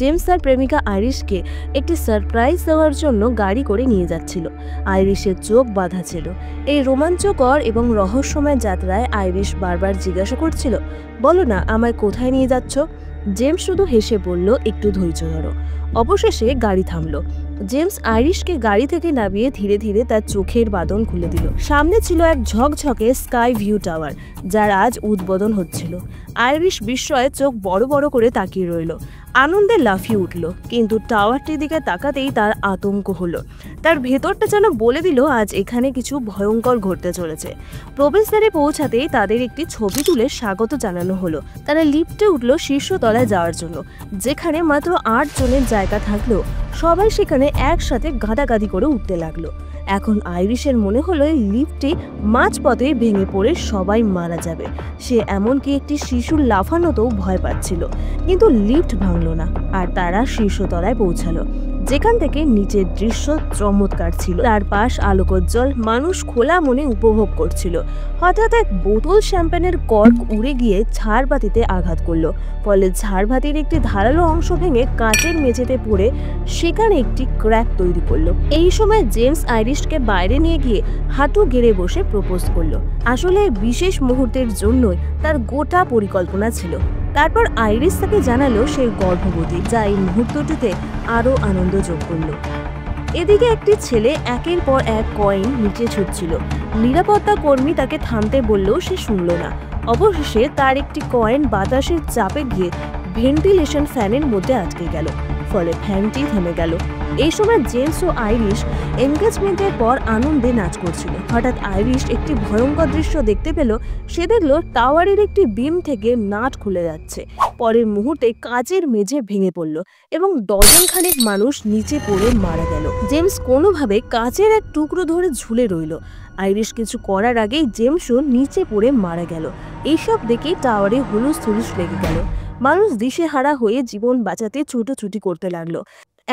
James তার প্রেমিকা আইরিশকে একটি সারপ্রাইজ দেওয়ার জন্য গাড়ি করে নিয়ে যাচ্ছিল। আইরিশের চোখ বাঁধা ছিল। এই রোমাঞ্চকর এবং রহস্যময় যাত্রায় আইরিশ বারবার জিজ্ঞাসা করছিল, বলো না আমায় কোথায় নিয়ে যাচ্ছ? জেমস শুধু হেসে বলল, একটু ধৈর্য ধরো। অবশেষে গাড়ি থামলো। জেমস আইরিশকে গাড়ি থেকে নামিয়ে ধীরে ধীরে তার চোখের বাঁধন খুলে দিল। সামনে ছিল এক ঝকঝকে স্কাই ভিউ টাওয়ার, যার আজ উদ্বোধন হচ্ছিল। আইরিশ বিস্ময়ে চোখ বড় বড় করে তাকিয়ে রইল। আনন্দে লাফিয়ে উঠল, কিন্তু টাওয়ারটির দিকে তাকাতেই তার আতঙ্ক হলো। তার ভেতরটা যেন বলে দিল আজ এখানে কিছু ভয়ঙ্কর ঘটতে চলেছে। প্রবেশদ্বারে পৌঁছাতেই তাদের একটি ছবি তুলে স্বাগত জানানো হলো। তারা লিফটে উঠল শীর্ষতলায় যাওয়ার জন্য, যেখানে মাত্র 8 জনের জায়গা থাকলেও সবাই সেখানে একসাথে গাদাগাদি করে উঠতে লাগলো। এখন আইরিশের মনে হলো এই লিফটটি মাঝপথে ভেঙে পড়ে সবাই মারা যাবে। সে এমনকি একটি শিশুর লাফানোতেও ভয় পাচ্ছিল, কিন্তু লিফট ভাঙলো না। আর তারা শীর্ষতলায় পৌঁছালো, যেখান থেকে নিচের দৃশ্য চমৎকার ছিল। চারপাশ আলোকোজ্জ্বল, মানুষ খোলা মনে উপভোগ করছিল। হঠাৎ এক বোতল শ্যাম্পেনের কর্ক উড়ে গিয়ে ঝাড়বাতিতে আঘাত করলো, ফলে ঝাড়বাতির একটি ধারালো অংশ ভেঙে কাচের মেঝেতে পড়ে সেখানে একটি ক্র্যাক তৈরি করলো। এই সময় জেমস আইরিশকে বাইরে নিয়ে গিয়ে হাঁটু গেড়ে বসে প্রপোজ করলো। আসলে বিশেষ মুহূর্তের জন্যই তার গোটা পরিকল্পনা ছিল। তারপর আইরিশ তাকে জানালো সে গর্ভবতী, যা এই মুহূর্তটিতে আরো আনন্দ যোগ করলো। এদিকে একটি ছেলে একের পর এক কয়েন নিচে ছুটছিল। নিরাপত্তা কর্মী তাকে থামতে বললেও সে শুনল না। অবশেষে তার একটি কয়েন বাতাসের চাপে গিয়ে ভেন্টিলেশন ফ্যানের মধ্যে আটকে গেল, ফলে ফ্যানটি থেমে গেল। এই সময় জেমস ও আইরিশ এনগেজমেন্টের পর আনন্দে নাচ করছিল। হঠাৎ আইরিশ একটি ভয়ঙ্কর দৃশ্য দেখতে পেল। সে দেখলো টাওয়ারের একটি বিম থেকে নাট খুলে যাচ্ছে। পরের মুহূর্তে কাচের মেঝে ভেঙে পড়ল এবং ডজন খানেক মানুষ নিচে পড়ে মারা গেল। জেমস কোনোভাবে কাচের এক টুকরো ধরে ঝুলে রইল। আইরিশ কিছু করার আগেই জেমসও নিচে পড়ে মারা গেল। এইসব দেখে টাওয়ারে হুলুস থুলুস লেগে গেল। মানুষ দিশেহারা হয়ে জীবন বাঁচাতে ছুটোছুটি করতে লাগলো।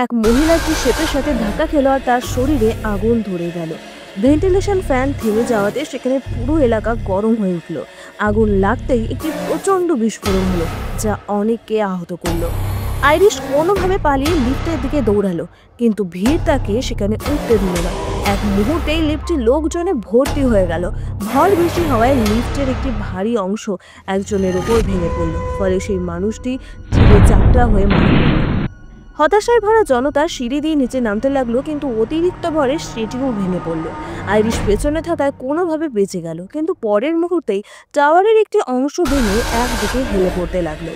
এক মহিলার কি শেপের সাথে ধাক্কা খেল আর তার শরীরে আগুন ধরে গেল। ভেন্টিলেশন ফ্যান থেমে যাওয়াতে সেখানে পুরো এলাকা গরম হয়ে উঠল। আগুন লাগতেই একটি প্রচণ্ড বিস্ফোরণ হলো, যা অনেককে আহত করলো। আইরিশ কোনোভাবে পালিয়ে লিফটের দিকে দৌড়ালো, কিন্তু ভিড় তাকে সেখানে উঠতে দিল না। এক মুহূর্তেই লিফটটি লোকজনে ভর্তি হয়ে গেল। ভর বেশি হওয়ায় লিফটের একটি ভারী অংশ একজনের উপর ভেঙে পড়ল, ফলে সেই মানুষটি চিরে চাপটা হয়ে মারা গেল। হতাশায় ভরা জনতা সিঁড়ি দিয়ে নিচে নামতে লাগলো, কিন্তু অতিরিক্ত ভরে সেটিও ভেঙে পড়ল। আইরিশ পেছনে থাকায় কোনোভাবে বেঁচে গেল, কিন্তু পরের মুহূর্তেই টাওয়ারের একটি অংশ ভেঙে একদিকে হেলে পড়তে লাগলো।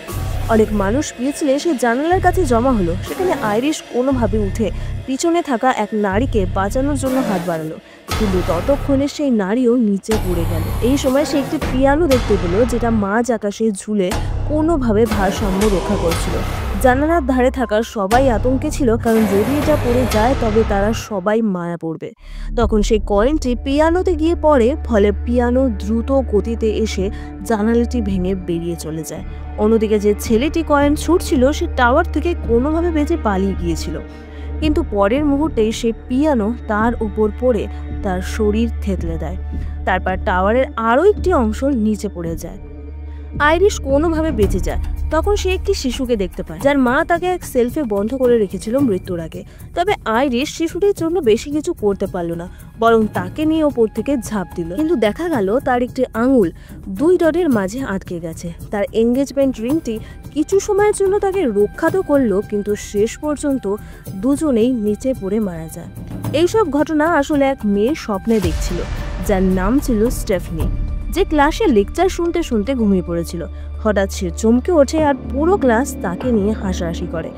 অনেক মানুষ পিছলে সে জানালার কাছে জমা হলো। সেখানে আইরিশ কোনোভাবে উঠে পিছনে থাকা এক নারীকে বাঁচানোর জন্য হাত বাড়ালো, কিন্তু ততক্ষণে সেই নারীও নিচে পড়ে গেল। এই সময় সে একটি পিয়ানো দেখতে পেল, যেটা মাঝ আকাশে ঝুলে কোনোভাবে ভারসাম্য রক্ষা করছিল। জানালার ধারে থাকা সবাই আতঙ্কে ছিল, কারণ যদি এটা পড়ে যায় তবে তারা সবাই মারা পড়বে। তখন সেই কয়েনটি পিয়ানোতে গিয়ে পড়ে, ফলে পিয়ানো দ্রুত গতিতে এসে জানালাটি ভেঙে বেরিয়ে চলে যায়। অন্যদিকে যে ছেলেটি কয়েন ছুটছিল সে টাওয়ার থেকে কোনোভাবে বেঁচে পালিয়ে গিয়েছিল, কিন্তু পরের মুহূর্তেই সে পিয়ানো তার উপর পড়ে তার শরীর থেতলে দেয়। তারপর টাওয়ারের আরও একটি অংশ নিচে পড়ে যায়। আইরিশ কোনোভাবে বেঁচে যায়। তখন সে একটি শিশুকে দেখতে পায়, যার মা তাকে এক সেলফে বন্ধ করে রেখেছিল মৃত্যুর আগে। তবে আইরিশ শিশুটির জন্য বেশি কিছু করতে পারল না, বরং তাকে নিয়ে ওপর থেকে ঝাঁপ দিল। কিন্তু দেখা গেল তার একটি আঙুল 2 রডের মাঝে আটকে গেছে। তার এঙ্গেজমেন্ট রিংটি কিছু সময়ের জন্য তাকে রক্ষা তো করলো, কিন্তু শেষ পর্যন্ত দুজনেই নিচে পড়ে মারা যায়। এইসব ঘটনা আসলে এক মেয়ের স্বপ্নে দেখছিল, যার নাম ছিল স্টেফনি, যে ক্লাসে লেকচার শুনতে শুনতে ঘুমিয়ে পড়েছিল। হঠাৎ সে চমকে ওঠে আর পুরো ক্লাস তাকে নিয়ে হাসাহাসি করে।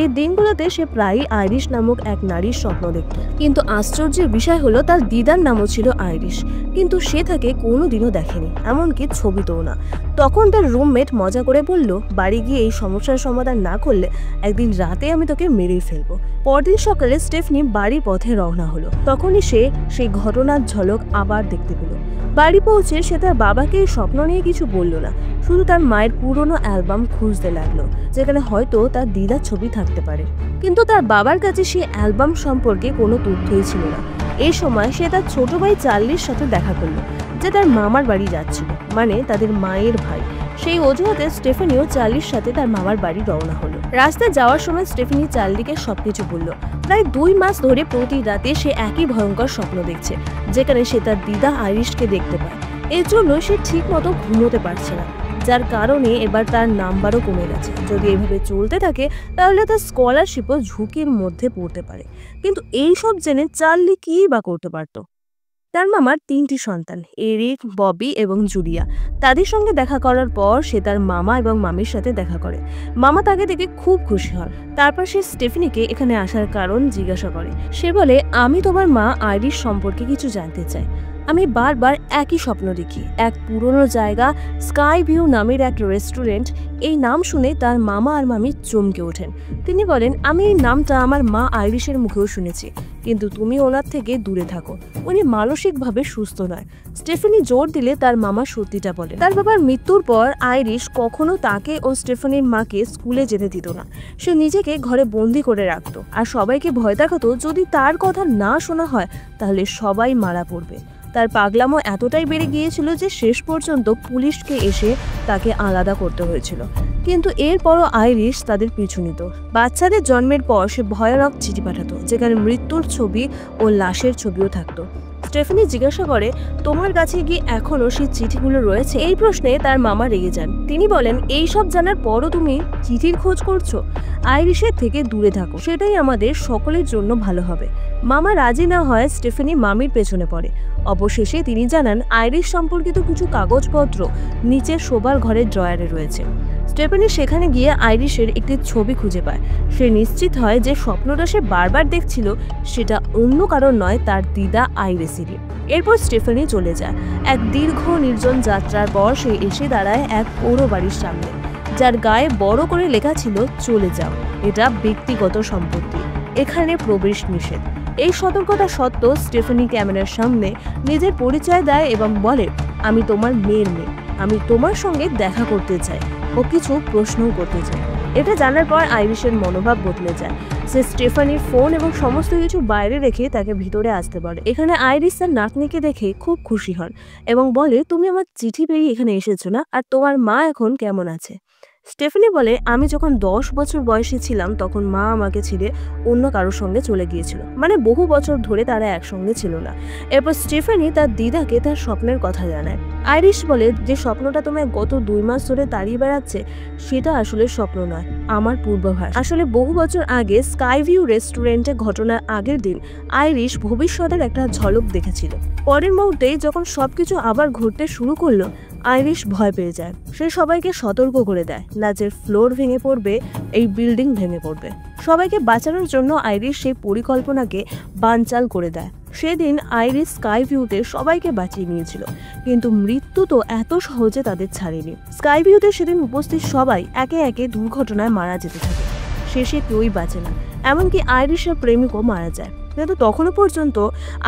এই দিনগুলোতে সে প্রায়ই আইরিশ নামক এক নারীর স্বপ্ন দেখত, কিন্তু আশ্চর্যের বিষয় হলো তার দিদার নামও ছিল আইরিশ, কিন্তু সে তাকে কোনোদিনও দেখেনি, এমনকি ছবিতেও না। তখন তার রুমমেট মজা করে বলল, বাড়ি গিয়ে এই সমস্যার সমাধান না করলে একদিন রাতে আমি তোকে মেরেই ফেলবো। পরদিন সকালে স্টেফনি বাড়ির পথে রওনা হলো। তখনই সে সেই ঘটনার ঝলক আবার দেখতে পেল। বাড়ি পৌঁছে সে তার বাবাকে এই স্বপ্ন নিয়ে কিছু বলল না, শুধু তার মায়ের পুরনো অ্যালবাম খুঁজতে লাগলো, যেখানে হয়তো তার দিদার ছবি থাকতে পারে। কিন্তু তার বাবার কাছে সেই অ্যালবাম সম্পর্কে কোনো তথ্যই ছিল না। এই সময় সে তার ছোট ভাই চার্লির সাথে দেখা করলো, যে তার মামার বাড়ি যাচ্ছিল, মানে তাদের মায়ের ভাই। সেই অজুহাতে স্টেফানিও চার্লির সাথে তার মামার বাড়ি রওনা হলো। রাস্তায় যাওয়ার সময় স্টেফেনি চার্লিকে সবকিছু বলল। প্রায় 2 মাস ধরে প্রতি রাতে সে একই ভয়ঙ্কর স্বপ্ন দেখছে, যেখানে সে তার দিদা আইরিশকে দেখতে পায়। এর জন্য সে ঠিক মতো ঘুমোতে পারছে না, যার কারণে এবার তার নাম্বারও কমে গেছে। যদি এভাবে চলতে থাকে তাহলে তার স্কলারশিপও ঝুঁকির মধ্যে পড়তে পারে। কিন্তু এই সব জেনে চার্লি কী বা করতে পারত? তার মামার 3টি সন্তান, এরিক, ববি এবং জুলিয়া। তাদের সঙ্গে দেখা করার পর সে তার মামা এবং মামির সাথে দেখা করে। মামা তাকে দেখে খুব খুশি হন। তারপর সে স্টেফেনিকে এখানে আসার কারণ জিজ্ঞাসা করে। সে বলে, আমি তোমার মা আইরিশ সম্পর্কে কিছু জানতে চাই। আমি বারবার একই স্বপ্ন দেখি, এক পুরনো জায়গা, স্কাই ভিউ নামের এক রেস্টুরেন্ট। এই নাম শুনে তার মামা আর মামি চমকে ওঠেন। তিনি বলেন, আমি এই নামটা আমার মা আইরিশের মুখেও শুনেছি, কিন্তু তুমি ওনার থেকে দূরে থাকো, উনি মানসিকভাবে সুস্থ নয়। স্টেফেনি জোর দিলে তার মামা সত্যিটা বলে। তার বাবার মৃত্যুর পর আইরিশ কখনো তাকে ও স্টেফেনির মাকে স্কুলে যেতে দিত না। সে নিজেকে ঘরে বন্দি করে রাখতো আর সবাইকে ভয় দেখাতো যদি তার কথা না শোনা হয় তাহলে সবাই মারা পড়বে। তার পাগলামো এতটাই বেড়ে গিয়েছিল যে শেষ পর্যন্ত পুলিশকে এসে তাকে আলাদা করতে হয়েছিল। কিন্তু এরপরও আইরিশ তাদের পিছু নিত। বাচ্চাদের জন্মের পর সে ভয়ানক চিঠি পাঠাতো, যেখানে মৃত্যুর ছবি ও লাশের ছবিও থাকতো। স্টেফেনি জিজ্ঞাসা করে, তোমার কাছে কি এখনো সেই চিঠিগুলো রয়েছে? এই প্রশ্নে তার মামা রেগে যান। তিনি বলেন, এই সব জানার পরও তুমি চিঠির খোঁজ করছো? আইরিশের থেকে দূরে থাকো, সেটাই আমাদের সকলের জন্য ভালো হবে। মামা রাজি না হয় স্টেফেনি মামির পেছনে পড়ে। অবশেষে তিনি জানান আইরিশ সম্পর্কিত কিছু কাগজপত্র নিচের শোবার ঘরের ড্রয়ারে রয়েছে। স্টেফেনি সেখানে গিয়ে আইরিশের একটি ছবি খুঁজে পায়। সে নিশ্চিত হয় যে স্বপ্নটা সে বারবার দেখছিল সেটা অন্য কারণ নয়, তার দিদা আইরিশেরই। এরপর স্টেফেনি চলে যায়। এক দীর্ঘ নির্জন যাত্রার পর সে এসে দাঁড়ায় এক পোড়ো বাড়ির সামনে, যার গায়ে বড় করে লেখা ছিল, চলে যাও, এটা ব্যক্তিগত সম্পত্তি, এখানে প্রবেশ নিষেধ। এই সতর্কতা সত্ত্বেও স্টেফেনি ক্যামেরার সামনে নিজের পরিচয় দেয় এবং বলে, আমি তোমার মেয়ের মেয়ে, আমি তোমার সঙ্গে দেখা করতে চাই ও কিছু প্রশ্নও করতে চাই। এটা জানার পর আইরিশের মনোভাব বদলে যায়। সে স্টেফানির ফোন এবং সমস্ত কিছু বাইরে রেখে তাকে ভিতরে আসতে বলে। এখানে আইরিশ তার নাতনিকে দেখে খুব খুশি হন এবং বলে, তুমি আমার চিঠি পেয়ে এখানে এসেছো না? আর তোমার মা এখন কেমন আছে? স্টেফেনি বলে, আমি যখন 10 বছর বয়সী ছিলাম তখন মা আমাকে ছেড়ে অন্য কারোর সঙ্গে চলে গিয়েছিল, মানে বহু বছর ধরে তারা একসঙ্গে ছিল না। এরপর স্টেফেনি তার দিদাকে তার স্বপ্নের কথা জানায়। আইরিশ বলে, যে স্বপ্নটা তোমায় গত 2 মাস ধরে তাড়িয়ে বেড়াচ্ছে সেটা আসলে স্বপ্ন নয়, আমার পূর্বাভাস। আসলে বহু বছর আগে স্কাই ভিউ রেস্টুরেন্টে ঘটনার আগের দিন আইরিশ ভবিষ্যতের একটা ঝলক দেখেছিল। পরের মুহূর্তেই যখন সবকিছু আবার ঘুরতে শুরু করলো, আইরিশ ভয় পেয়ে যায়। সে সবাইকে সতর্ক করে দেয়, লাজের ফ্লোর ভেঙে পড়বে, এই বিল্ডিং ভেঙে পড়বে। সবাইকে বাঁচানোর জন্য আইরিশ সেই পরিকল্পনাকে বানচাল করে দেয়। সেদিন আইরিশ স্কাই ভিউতে সবাইকে বাঁচিয়ে নিয়েছিল, কিন্তু মৃত্যু তো এত সহজে তাদের ছাড়েনি। স্কাই ভিউতে সেদিন উপস্থিত সবাই একে একে দুর্ঘটনায় মারা যেতে থাকে। শেষে কেউই বাঁচে না, এমনকি আইরিশের প্রেমিকও মারা যায়। কিন্তু তখনও পর্যন্ত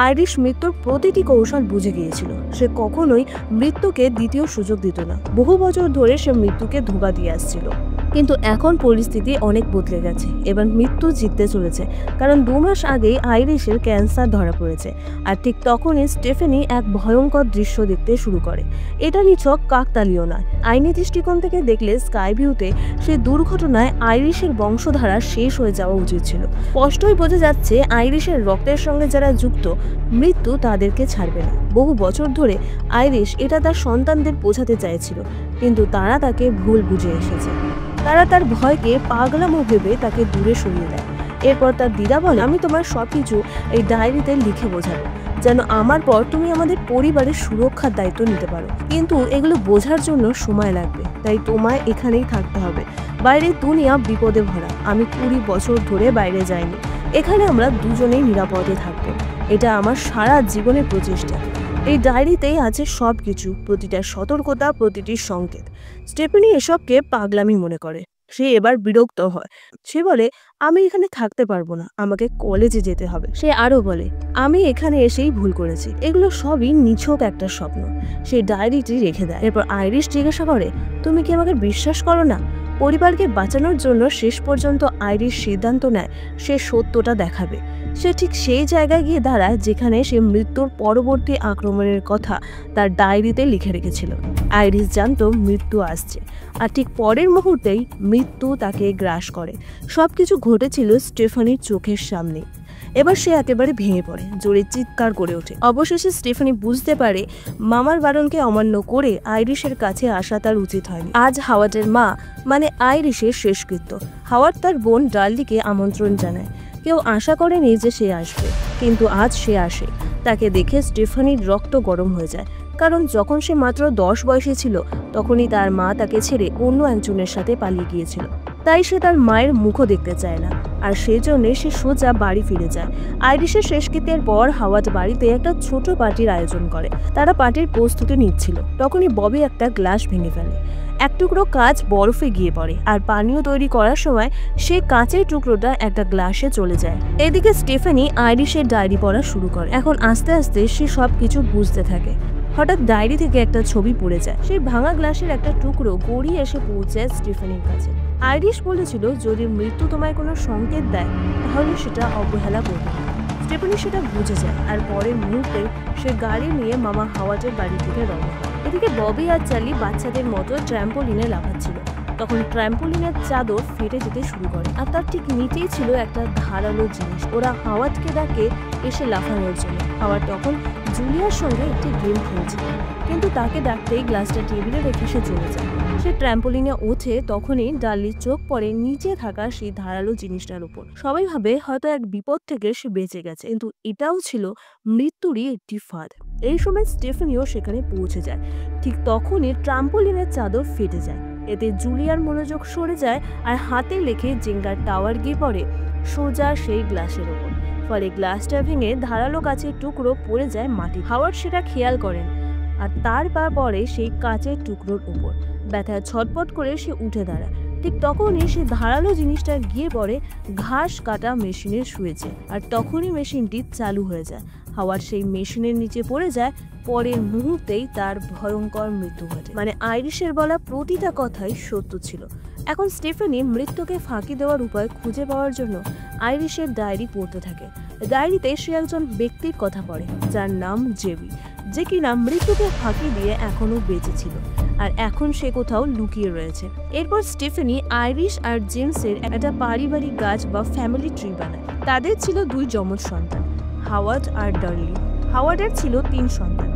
আইরিশ মৃত্যুর প্রতিটি কৌশল বুঝে গিয়েছিল। সে কখনোই মৃত্যুকে দ্বিতীয় সুযোগ দিত না। বহু বছর ধরে সে মৃত্যুকে ধোঁকা দিয়ে আসছিল, কিন্তু এখন পরিস্থিতি অনেক বদলে গেছে। এবার মৃত্যু জিততে চলেছে, কারণ 2 মাস আগেই আইরিশের ক্যান্সার ধরা পড়েছে। আর ঠিক তখনই স্টেফেনি এক ভয়ঙ্কর দৃশ্য দেখতে শুরু করে। এটা নিছক কাকতালীয় নয়। আইনি দৃষ্টিকোণ থেকে দেখলে স্কাই ভিউতে সেই দুর্ঘটনায় আইরিশের বংশধারা শেষ হয়ে যাওয়া উচিত ছিল। স্পষ্টই বোঝা যাচ্ছে আইরিশের রক্তের সঙ্গে যারা যুক্ত, মৃত্যু তাদেরকে ছাড়বে না। বহু বছর ধরে আইরিশ এটা তার সন্তানদের বোঝাতে চাইছিল, কিন্তু তারা তাকে ভুল বুঝে এসেছে। তারা তার ভয়কে পাগলামো ভেবে তাকে দূরে সরিয়ে দেয়। এরপর তার দিদা বলে, আমি তোমার সবকিছু এই ডায়েরিতে লিখে বোঝাবো, যেন আমার পর তুমি আমাদের পরিবারের সুরক্ষার দায়িত্ব নিতে পারো। কিন্তু এগুলো বোঝার জন্য সময় লাগবে, তাই তোমায় এখানেই থাকতে হবে। বাইরের দুনিয়া বিপদে ভরা। আমি 20 বছর ধরে বাইরে যাইনি। এখানে আমরা দুজনেই নিরাপদে থাকবো। এটা আমার সারা জীবনের প্রচেষ্টা। এই ডায়েরিতেই আছে সবকিছু, প্রতিটা সতর্কতা, প্রতিটি সংকেত। স্টেফেনি এসবকে পাগলামি মনে করে। সে এবার বিরক্ত হয়। সে বলে, আমি এখানে থাকতে পারবো না, আমাকে কলেজে যেতে হবে। সে আরো বলে, আমি এখানে এসেই ভুল করেছি। এগুলো সবই নিছক একটা স্বপ্ন। সে ডায়েরিটি রেখে দেয়। এরপর আইরিশ জিজ্ঞাসা করে, তুমি কি আমাকে বিশ্বাস করো না? পরিবারকে বাঁচানোর জন্য শেষ পর্যন্ত আইরিশ সিদ্ধান্ত নেয় সে সত্যটা দেখাবে। সে ঠিক সেই জায়গায় গিয়ে দাঁড়ায় যেখানে সে মৃত্যুর পরবর্তী আক্রমণের কথা তার ডায়েরিতে লিখে রেখেছিল। আইরিশ জানতো মৃত্যু আসছে, আর ঠিক পরের মুহূর্তেই মৃত্যু তাকে গ্রাস করে। সবকিছু ঘটেছিল স্টেফানির চোখের সামনে। এবার সে একেবারে ভেঙে পড়ে, জোরে চিৎকার করে ওঠে। অবশেষে স্টেফানি বুঝতে পারে মামার বারণকে অমান্য করে আইরিশের কাছে আসা তার উচিত হয়নি। আজ হাওয়ার্ডের মা মানে আইরিশের শেষকৃত্য। হাওয়ার্ড তার বোন ডার্লিকে আমন্ত্রণ জানায়। কেউ আশা করেনি যে সে আসবে, কিন্তু আজ সে আসে। তাকে দেখে স্টেফানির রক্ত গরম হয়ে যায়, কারণ যখন সে মাত্র 10 বয়সে ছিল তখনই তার মা তাকে ছেড়ে অন্য একজনের সাথে পালিয়ে গিয়েছিল। তাই সে তার মায়ের মুখও দেখতে চায় না, আর সেজন্য সে সোজা বাড়ি ফিরে যায়। আইরিশের শেষকৃত্যের পর হাওয়ার্ড বাড়িতে একটা ছোট পার্টির আয়োজন করে। তারা পার্টির প্রস্তুতি নিচ্ছিল, তখনই ববি একটা গ্লাস ভেঙে ফেলে। এক টুকরো কাঁচ বরফে গিয়ে পড়ে, আর পানীয় তৈরি করার সময় সে কাঁচের টুকরোটা একটা গ্লাসে চলে যায়। এদিকে স্টেফানি আইরিশের ডায়েরি পড়া শুরু করে। এখন আস্তে আস্তে সে সবকিছু বুঝতে থাকে। হঠাৎ ডায়েরি থেকে একটা ছবি পড়ে যায়। সেই ভাঙা গ্লাসের একটা টুকরো গড়িয়ে এসে পৌঁছায় স্টেফানির কাছে। আইরিশ বলেছিল, যদি মৃত্যু তোমায় কোনো সংকেত দেয় তাহলে সেটা অবহেলা করবে। স্টেফানি সেটা বুঝে যায়, আর পরের মুহূর্তে সে গাড়ি নিয়ে মামা হাওয়ার্ডের বাড়ি থেকে রওনা হয়। এদিকে ববি আর চার্লি বাচ্চাদের মতো ট্র্যাম্পোলিনে লাফাচ্ছিল। তখন ট্র্যাম্পোলিনের চাদর ফেটে যেতে শুরু করে, আর তার ঠিক নিচেই ছিল একটা ধারালো জিনিস। ওরা হাওয়ার্ডকে ডাকে এসে লাফানোর জন্য। হাওয়ার্ড তখন জুলিয়ার সঙ্গে একটি গেম খেলছিল, কিন্তু তাকে ডাকতেই গ্লাসটা টেবিলে রেখে সে চলে যায়। সে ট্র্যাম্পোলিনে ওঠে, তখনই ডার্লির চোখ পড়ে নিচে থাকা সেই ধারালো জিনিসটার উপর। সবাই ভাবে হয়তো এক বিপদ থেকে সে বেঁচে গেছে, কিন্তু এটাও ছিল মৃত্যুরই একটি ফাঁদ। এই সময় স্টেফানিও সেখানে পৌঁছে যায়। ঠিক তখনই ট্রাম্পোলিনের চাদর ফেটে যায়। এতে জুলিয়ার মনোযোগ সরে যায়, আর হাতে লেখে জেঙ্গার টাওয়ার গিয়ে পড়ে সোজা সেই গ্লাসের ওপর। ফলে গ্লাসটা ভেঙে ধারালো কাচের টুকরো পড়ে যায় মাটি। হাওয়ার্ড সেটা খেয়াল করেন, আর তার পা পড়ে সেই কাচের টুকরোর উপর। ব্যথায় ছটপট করে সে উঠে দাঁড়ায়। ঠিক তখনই সে ধারালো জিনিসটা গিয়ে পড়ে ঘাস কাটা মেশিনের সুইচে, আর তখনই মেশিনটি চালু হয়ে যায়। হাওয়ার্ড সেই মেশিনের নিচে পড়ে যায়। পরের মুহূর্তেই তার ভয়ঙ্কর মৃত্যু ঘটে। মানে আইরিশের বলা প্রতিটা কথাই সত্য ছিল। এখন স্টেফানি মৃত্যুকে ফাঁকি দেওয়ার উপায় খুঁজে পাওয়ার জন্য আইরিশের ডায়েরি পড়তে থাকে। ডায়েরিতে সে একজন ব্যক্তির কথা পড়ে যার নাম জেবি, যে কিনা মৃত্যুকে ফাঁকি দিয়ে এখনো বেঁচে ছিল, আর এখন সে কোথাও লুকিয়ে রয়েছে। এরপর স্টেফানি আইরিশ আর জেমসের একটা পারিবারিক গাছ বা ফ্যামিলি ট্রি বানায়। তাদের ছিল 2 যমজ সন্তান, হাওয়ার্ড আর ডার্লি। হাওয়ার্ডের ছিল 3 সন্তান,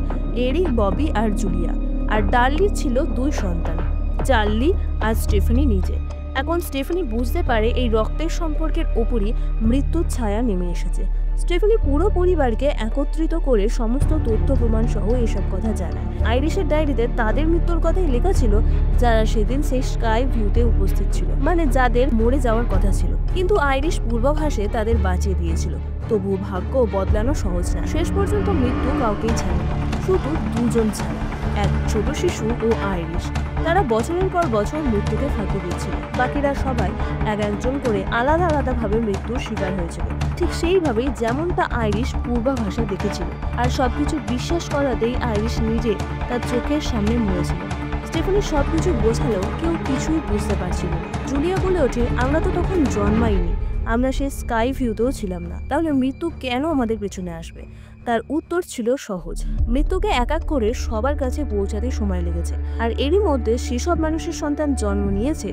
এরিক, ববি আর জুলিয়া। আর ডার্লির ছিল 2 সন্তান, চার্লি আর স্টেফানি নিজে। এখন স্টেফানি বুঝতে পারে এই রক্তের সম্পর্কের ওপরই মৃত্যুর ছায়া নেমে এসেছে। স্টেফানি পুরো পরিবারকে একত্রিত করে সমস্ত তথ্য প্রমাণ সহ এসব কথা জানায়। আইরিশের ডায়েরিতে তাদের মৃত্যুর কথাই লেখা ছিল, যারা সেদিন সেই স্কাই ভিউতে উপস্থিত ছিল, মানে যাদের মরে যাওয়ার কথা ছিল। কিন্তু আইরিশ পূর্বাভাসে তাদের বাঁচিয়ে দিয়েছিল। তবুও ভাগ্য বদলানো সহজ না। শেষ পর্যন্ত মৃত্যু কাউকেই ছাড়ে, শুধু 2 জন ছাড়া, এক ছোট শিশু ও আইরিশ। তারা বছরের পর বছর মৃত্যুকে ফাঁকি দিচ্ছিল। বাকিরা সবাই একজন করে আলাদা আলাদাভাবে মৃত্যুর শিকার হয়েছিল, ঠিক সেইভাবেই যেমনটা আইরিশ পূর্বাভাসে দেখেছিল। আর সবকিছু বিশ্বাস করাতেই আইরিশ নিজে তার চোখের সামনে মরেছিল। স্টেফানি সবকিছু বোঝালেও কেউ কিছুই বুঝতে পারছিল না। জুলিয়া বলে ওঠে, আমরা তো তখন জন্মাইনি, আমরা সেই স্কাই ভিউতেও ছিলাম না, তাহলে মৃত্যু কেন আমাদের পেছনে আসবে? তার উত্তর ছিল সহজ, মৃত্যুকে এক এক করে সবার কাছে পৌঁছাতে সময় লেগেছে। আর এরই মধ্যে সেসব মানুষের সন্তান জন্ম নিয়েছে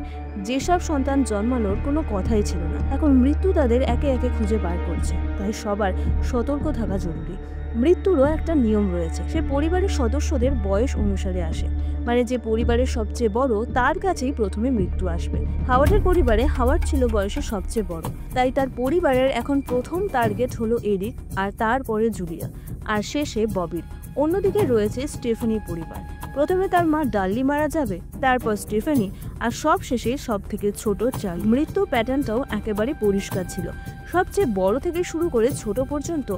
যেসব সন্তান জন্মানোর কোনো কথাই ছিল না। এখন মৃত্যু তাদের একে একে খুঁজে বার করছে, তাই সবার সতর্ক থাকা জরুরি। মৃত্যুরও একটা নিয়ম রয়েছে, সে পরিবারের সদস্যদের বয়স অনুসারে আসে। মানে যে পরিবারের সবচেয়ে বড় তার কাছেই প্রথমে মৃত্যু আসবে। হাওয়ার্ডের পরিবারে হাওয়ার্ড ছিল বয়সে সবচেয়ে বড়, তাই তার পরিবারের এখন প্রথম টার্গেট হলো এরিক, আর তারপরে জুলিয়া, আর শেষে ববির। অন্যদিকে রয়েছে স্টেফানির পরিবার। প্রথমে তার মা ডার্লি মারা যাবে, তারপর স্টেফানি, আর সব শেষে সব থেকে ছোট চার্লি। মৃত্যু প্যাটার্নটাও একেবারে পরিষ্কার ছিল, সবচেয়ে বড় থেকে শুরু করে ছোট পর্যন্ত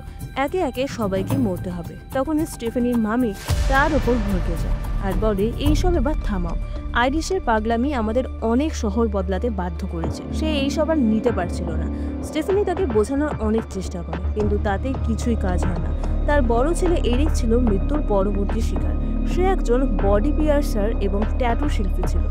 একে একে সবাইকে মরতে হবে। তখন স্টেফানির মামি তার ওপর ভরকে যায় আর বলে, এইসব এবার থামাও, আইরিশের পাগলামি আমাদের অনেক শহর বদলাতে বাধ্য করেছে। সে এইসব আর নিতে পারছিল না। স্টেফানি তাকে বোঝানোর অনেক চেষ্টা করে, কিন্তু তাতে কিছুই কাজ হয় না। তার বড় ছেলে এরিক ছিল মৃত্যুর পরবর্তী শিকার। সে একজন বডি পিয়ার্সার এবং ট্যাটু শিল্পী ছিল।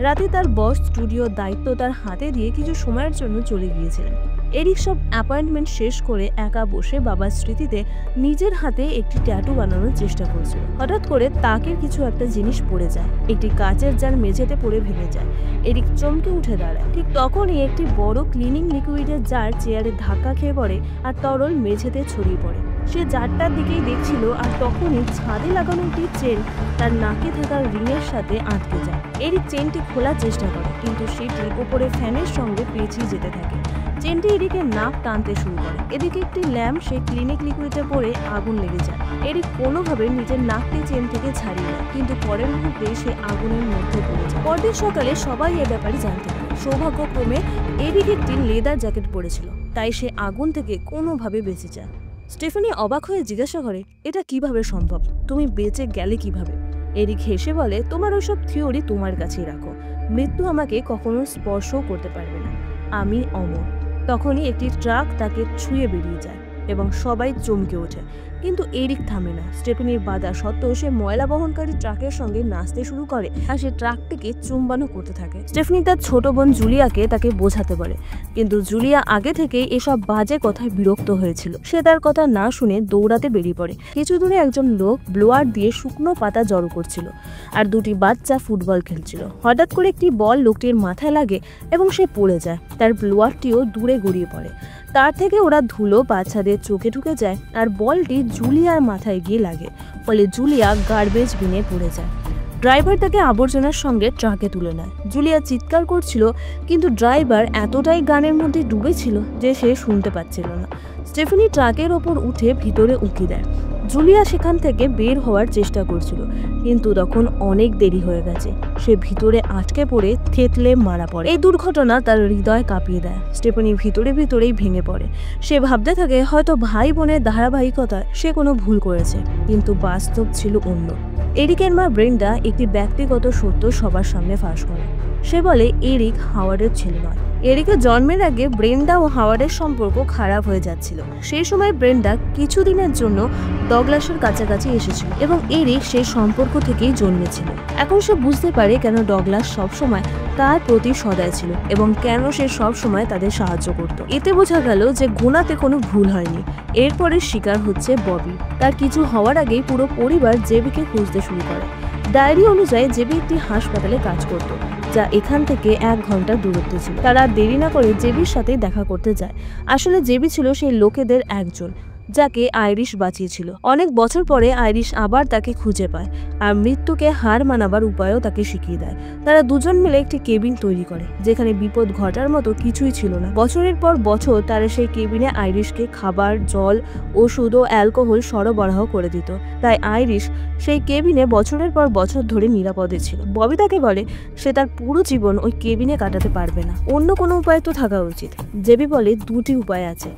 রাতে তার বস স্টুডিওর দায়িত্ব তার হাতে দিয়ে কিছু সময়ের জন্য চলে গিয়েছিলেন। এরিক সব অ্যাপয়েন্টমেন্ট শেষ করে একা বসে বাবার স্মৃতিতে নিজের হাতে একটি ট্যাটু বানানোর চেষ্টা করছিল। হঠাৎ করে তাকে কিছু একটা জিনিস পড়ে যায়, একটি কাচের জার মেঝেতে পড়ে ভেঙে যায়। এরিক চমকে উঠে দাঁড়ায়। ঠিক তখনই একটি বড় ক্লিনিং লিকুইডের জার চেয়ারে ধাক্কা খেয়ে পড়ে আর তরল মেঝেতে ছড়িয়ে পড়ে। সে জারটার দিকেই দেখছিল আর তখনই ছাদে লাগানো একটি চেন তার নাকে থাকা রিংয়ের সাথে আটকে যায়। এরিক চেনটি খোলার চেষ্টা করে, কিন্তু সেটি ওপরে ফ্যানের সঙ্গে পেঁচিয়ে যেতে থাকে। চেনটি এরিকের নাক টানতে শুরু করে। এদিকে একটি ল্যাম্প সেই ক্লিনিক লিকুইডে পড়ে আগুন লেগে যায়। এরিক কোনোভাবে নিজের নাকটি চেন থেকে ছাড়িয়ে নেয়, কিন্তু পরের মুহূর্তে সে আগুনের মধ্যে পড়ে যায়। পরদিন সকালে সবাই এ ব্যাপারে জানতে পারে। সৌভাগ্যক্রমে এরিক একটি লেদার জ্যাকেট পরেছিল, তাই সে আগুন থেকে কোনোভাবে বেঁচে যায়। স্টেফানি অবাক হয়ে জিজ্ঞাসা করে, এটা কিভাবে সম্ভব? তুমি বেঁচে গেলে কিভাবে? এরিক হেসে বলে, তোমার ওইসব থিওরি তোমার কাছেই রাখো। মৃত্যু আমাকে কখনো স্পর্শও করতে পারবে না। আমি অমর। তখনই একটি ট্রাক তাকে ছুঁয়ে বেরিয়ে যায় এবং সবাই চমকে ওঠে, কিন্তু এরিক থামে না। স্টেফানির বাধা সত্ত্বেও সে ময়লা বহনকারী ট্রাকের সঙ্গে নাচতে শুরু করে আর সে ট্রাকটিকে চুম্বানো করতে থাকে। স্টেফানি তার ছোট বোন জুলিয়াকে তাকে বোঝাতে বলে, কিন্তু জুলিয়া আগে থেকেই এসব বাজে কথায় বিরক্ত হয়েছিল। সে তার কথা না শুনে দৌড়াতে বেরিয়ে পড়ে। কিছু দূরে একজন লোক ব্লোয়ার দিয়ে শুকনো পাতা জড়ো করছিল আর দুটি বাচ্চা ফুটবল খেলছিল। হঠাৎ করে একটি বল লোকটির মাথায় লাগে এবং সে পড়ে যায়। তার ব্লোয়ারটিও দূরে গড়িয়ে পড়ে। তার থেকে ওরা ধুলো বাচ্চাদের চোখে ঢুকে যায় আর বলটি জুলিয়ার মাথায় গিয়ে লাগে, ফলে জুলিয়া গার্বেজ বিনে পড়ে যায়। ড্রাইভার তাকে আবর্জনার সঙ্গে ট্রাকে তুলে নেয়। জুলিয়া চিৎকার করছিল, কিন্তু ড্রাইভার এতটাই গানের মধ্যে ডুবেছিল যে সে শুনতে পাচ্ছিল না। স্টেফানি ট্রাকের ওপর উঠে ভিতরে উঁকি দেয়। জুলিয়া সেখান থেকে বের হওয়ার চেষ্টা করছিল, কিন্তু তখন অনেক দেরি হয়ে গেছে। সে ভিতরে আটকে পড়ে থেতলে মারা পড়ে। এই দুর্ঘটনা তার হৃদয় কাঁপিয়ে দেয়। স্টেফানি ভিতরেই ভেঙে পড়ে। সে ভাবতে থাকে হয়তো ভাই বোনের ধারাবাহিকতায় সে কোনো ভুল করেছে, কিন্তু বাস্তব ছিল অন্য। এরিকের মা ব্রেন্ডা একটি ব্যক্তিগত সত্য সবার সামনে ফাঁস করে। সে বলে এরিক হাওয়ার্ডের ছেলে নয়। এরিকের জন্মের আগে ব্রেন্ডা ও হাওয়ার্ডের সম্পর্ক খারাপ হয়ে যাচ্ছিল। সেই সময় ব্রেন্ডা কিছুদিনের জন্য ডগলাসের কাছাকাছি এসেছিল এবং এরিক সেই সম্পর্ক থেকেই জন্মেছিল। এখন সে বুঝতে পারে কেন ডগলাস সবসময় তার প্রতি সদয় ছিল এবং কেন সে সবসময় তাদের সাহায্য করত। এতে বোঝা গেল যে গুনাতে কোনো ভুল হয়নি। এরপরে শিকার হচ্ছে ববি। তার কিছু হওয়ার আগেই পুরো পরিবার জেবিকে খুঁজতে শুরু করে। ডায়েরি অনুযায়ী জেবি একটি হাসপাতালে কাজ করত, যা এখান থেকে 1 ঘন্টার দূরত্বে ছিল। তারা দেরি না করে জেবির সাথে দেখা করতে যায়। আসলে জেবি ছিল সেই লোকেদের একজন যাকে আইরিশ বাঁচিয়েছিল। অনেক বছর পরে আইরিশ আবার তাকে খুঁজে পায় আর মৃত্যুকে হার মানাবার উপায়ও তাকে শিখিয়ে দেয়। তারা দুজন মিলে একটি কেবিন তৈরি করে, যেখানে বিপদ ঘটার মতো কিছুই ছিল না। বছরের পর বছর তারা সেই কেবিনে আইরিশকে খাবার, জল, ওষুধ ও অ্যালকোহল সরবরাহ করে দিত। তাই আইরিশ সেই কেবিনে বছরের পর বছর ধরে নিরাপদে ছিল। ববি তাকে বলে সে তার পুরো জীবন ওই কেবিনে কাটাতে পারবে না, অন্য কোনো উপায় তো থাকা উচিত। জেবি বলে 2টি উপায় আছে।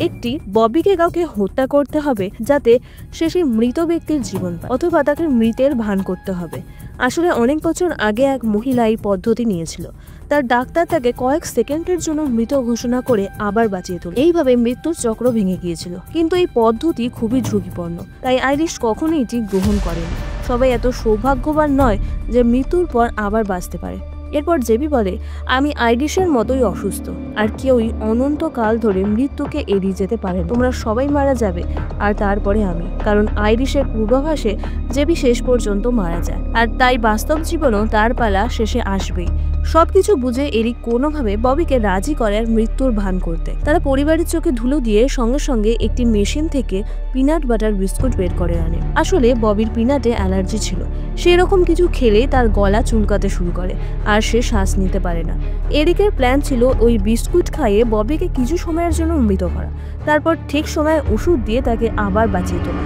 একটি, ববিকে কাউকে হত্যা করতে হবে যাতে সে সেই মৃত ব্যক্তির জীবন পায়, অথবা তাকে মৃতের ভান করতে হবে। আসলে অনেক বছর আগে এক মহিলা এই পদ্ধতি নিয়েছিল। তার ডাক্তার তাকে কয়েক সেকেন্ডের জন্য মৃত ঘোষণা করে আবার বাঁচিয়ে তোলে। এইভাবে মৃত্যুর চক্র ভেঙে গিয়েছিল। কিন্তু এই পদ্ধতি খুবই ঝুঁকিপূর্ণ, তাই আইরিশ কখনোই এটি গ্রহণ করেনি। সবাই এত সৌভাগ্যবান নয় যে মৃত্যুর পর আবার বাঁচতে পারে। এরপর জেবি বলে, আমি আইরিশের মতোই অসুস্থ, আর কেউই অনন্তকাল ধরে মৃত্যুকে এড়িয়ে যেতে পারে। তোমরা সবাই মারা যাবে আর তারপরে আমি, কারণ আইরিশের পূর্বাভাসে জেবি শেষ পর্যন্ত মারা যায়, আর তাই বাস্তব জীবনও তার পালা শেষে আসবেই। সবকিছু বুঝে এরিক কোনোভাবে ববিকে রাজি করে মৃত্যুর ভান করতে। তারা পরিবারের চোখে ধুলো দিয়ে সঙ্গে সঙ্গে একটি মেশিন থেকে পিনাট বাটার বিস্কুট বের করে আনে। আসলে ববির পিনাটে অ্যালার্জি ছিল। সেরকম কিছু খেলে তার গলা চুলকাতে শুরু করে আর সে শ্বাস নিতে পারে না। এরিকের প্ল্যান ছিল ওই বিস্কুট খাইয়ে ববিকে কিছু সময়ের জন্য মৃত করা, তারপর ঠিক সময়ে ওষুধ দিয়ে তাকে আবার বাঁচিয়ে তোলা।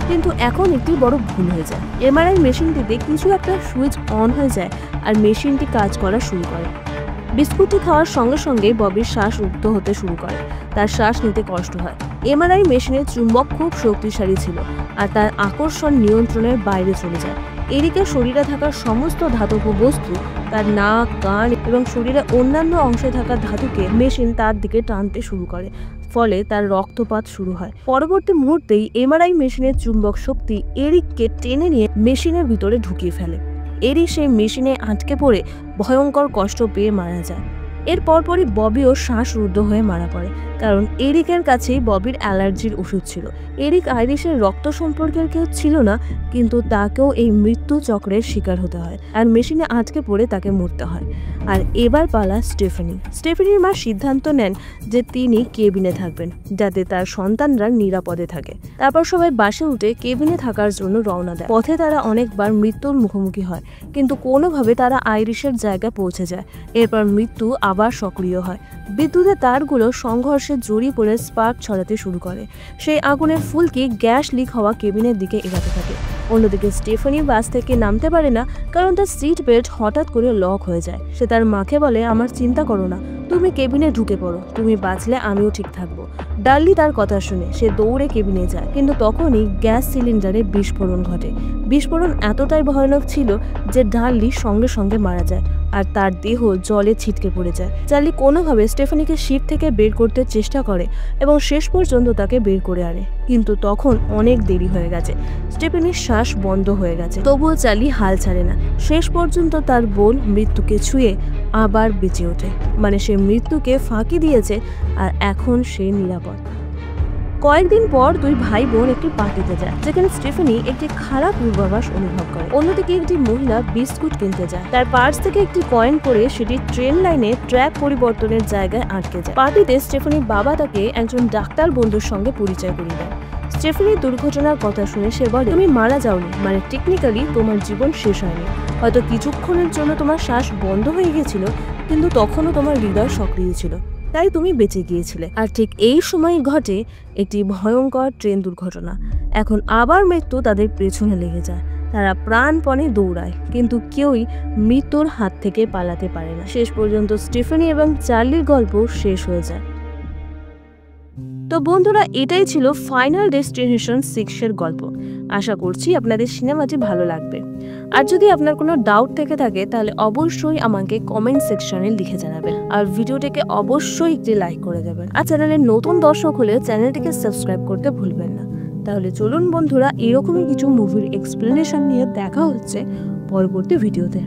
কিন্তু এখন একটি বড় ভুল হয়ে যায়। এমআরআই মেশিনটিতে কিছু একটা সুইচ অন হয়ে যায় আর মেশিনটি কাজ করা শুরু করে। বিস্কুটটি খাওয়ার সঙ্গে সঙ্গে ববির শ্বাস রুদ্ধ হতে শুরু করে। তার শ্বাস নিতে কষ্ট হয়। এমআরআই মেশিনের চুম্বক খুব শক্তিশালী ছিল আর তার আকর্ষণ নিয়ন্ত্রণের বাইরে চলে যায়। এরিকের শরীরে থাকা সমস্ত ধাতব বস্তু, তার নাক, কান এবং শরীরের অন্যান্য অংশে থাকা ধাতুকে মেশিন তার দিকে টানতে শুরু করে, ফলে তার রক্তপাত শুরু হয়। পরবর্তী মুহূর্তেই এমআরআই মেশিনের চুম্বক শক্তি এরিককে টেনে নিয়ে মেশিনের ভিতরে ঢুকিয়ে ফেলে। এরিক সেই মেশিনে আটকে পড়ে ভয়ঙ্কর কষ্ট পেয়ে মারা যায়। এর পরপরই ববিও শ্বাসরুদ্ধ হয়ে মারা পড়ে। কারণ এরিকের কাছেই ববির অ্যালার্জির ওষুধ ছিল। এরিক আইরিশের রক্ত সম্পর্কের কেউ ছিল না, কিন্তু তাকেও এই মৃত্যু চক্রের শিকার হতে হয় আর মেশিনে আটকে পড়ে তাকে মরতে হয়। আর এবার পালা স্টেফানির মা সিদ্ধান্ত নেন যে তিনি কেবিনে থাকবেন, যাতে তার সন্তানরা নিরাপদে থাকে। তারপর সবাই বাসে উঠে কেবিনে থাকার জন্য রওনা দেয়। পথে তারা অনেকবার মৃত্যুর মুখোমুখি হয়, কিন্তু কোনোভাবে তারা আইরিশের জায়গায় পৌঁছে যায়। এরপর মৃত্যু আবার সক্রিয় হয়। বিদ্যুতের তারগুলো সংঘর্ষে জড়িয়ে পড়ে স্পার্ক ছড়াতে শুরু করে। সেই আগুনের ফুলকি গ্যাস লিক হওয়া কেবিনের দিকে এগোতে থাকে। অন্যদিকে স্টেফানি বাস থেকে নামতে পারে না, কারণ তার সিট বেল্ট হঠাৎ করে লক হয়ে যায়। সে তার মাকে বলে, আমার চিন্তা করো না, তুমি কেবিনে ঢুকে পড়ো, তুমি বাঁচলে আমিও ঠিক থাকবো। ডার্লি তার কথা শুনে সে দৌড়ে কেবিনে যায়, কিন্তু তখনই গ্যাস সিলিন্ডারে বিস্ফোরণ ঘটে। বিস্ফোরণ এতটাই ভয়ানক ছিল যে ডার্লি সঙ্গে সঙ্গে মারা যায় আর তার দেহ জলে ছিটকে পড়ে যায়। চার্লি কোনোভাবে স্টেফানিকে শিপ থেকে বের করতে চেষ্টা করে এবং শেষ পর্যন্ত তাকে বের করে আনে, কিন্তু তখন অনেক দেরি হয়ে গেছে। স্টেফানির শ্বাস বন্ধ হয়ে গেছে, তবুও চার্লি হাল ছাড়ে না। শেষ পর্যন্ত তার বোন মৃত্যুকে ছুঁয়ে আবার বেঁচে ওঠে। মানে সে মৃত্যুকে ফাঁকি দিয়েছে আর এখন সে নিরাপদ। কয়েকদিন পর দুই ভাই বোন একটি পার্টিতে যায়, যেখানে স্টেফানি একটি খারাপ পূর্বাভাস অনুভব করে। অন্যদিকে একটি মহিলা বিস্কুট কিনতে যায়, তার পার্স থেকে একটি কয়েন পড়ে সেটি ট্রেন লাইনে ট্র্যাক পরিবর্তনের জায়গায় আটকে যায়। পার্টিতে স্টেফানির বাবা তাকে একজন ডাক্তার বন্ধুর সঙ্গে পরিচয় করিয়ে দেয়। স্টেফানির দুর্ঘটনার কথা শুনে সে বলে, তুমি মারা যাওনি, মানে টেকনিক্যালি তোমার জীবন শেষ হয়নি। হয়তো কিছুক্ষণের জন্য তোমার শ্বাস বন্ধ হয়ে গেছিল, কিন্তু তখনও তোমার হৃদয় সক্রিয় ছিল, তাই তুমি বেঁচে গিয়েছিলে। আর ঠিক এই সময় ঘটে একটি ভয়ঙ্কর ট্রেন দুর্ঘটনা। এখন আবার মৃত্যু তাদের পেছনে লেগে যায়। তারা প্রাণপণে দৌড়ায়, কিন্তু কেউই মৃত্যুর হাত থেকে পালাতে পারে না। শেষ পর্যন্ত স্টেফানি এবং চার্লির গল্প শেষ হয়ে যায়। তো বন্ধুরা, এটাই ছিল ফাইনাল ডেস্টিনেশন 6 এর গল্প। আশা করছি আপনাদের সিনেমাটি ভালো লাগবে। আর যদি আপনার কোনো ডাউট থেকে থাকে তাহলে অবশ্যই আমাকে কমেন্ট সেকশনে লিখে জানাবেন। আর ভিডিওটিকে অবশ্যই একটি লাইক করে দেবেন। আর চ্যানেলের নতুন দর্শক হলে চ্যানেলটিকে সাবস্ক্রাইব করতে ভুলবেন না। তাহলে চলুন বন্ধুরা, এরকমই কিছু মুভির এক্সপ্লেনেশন নিয়ে দেখা হচ্ছে পরবর্তী ভিডিওতে।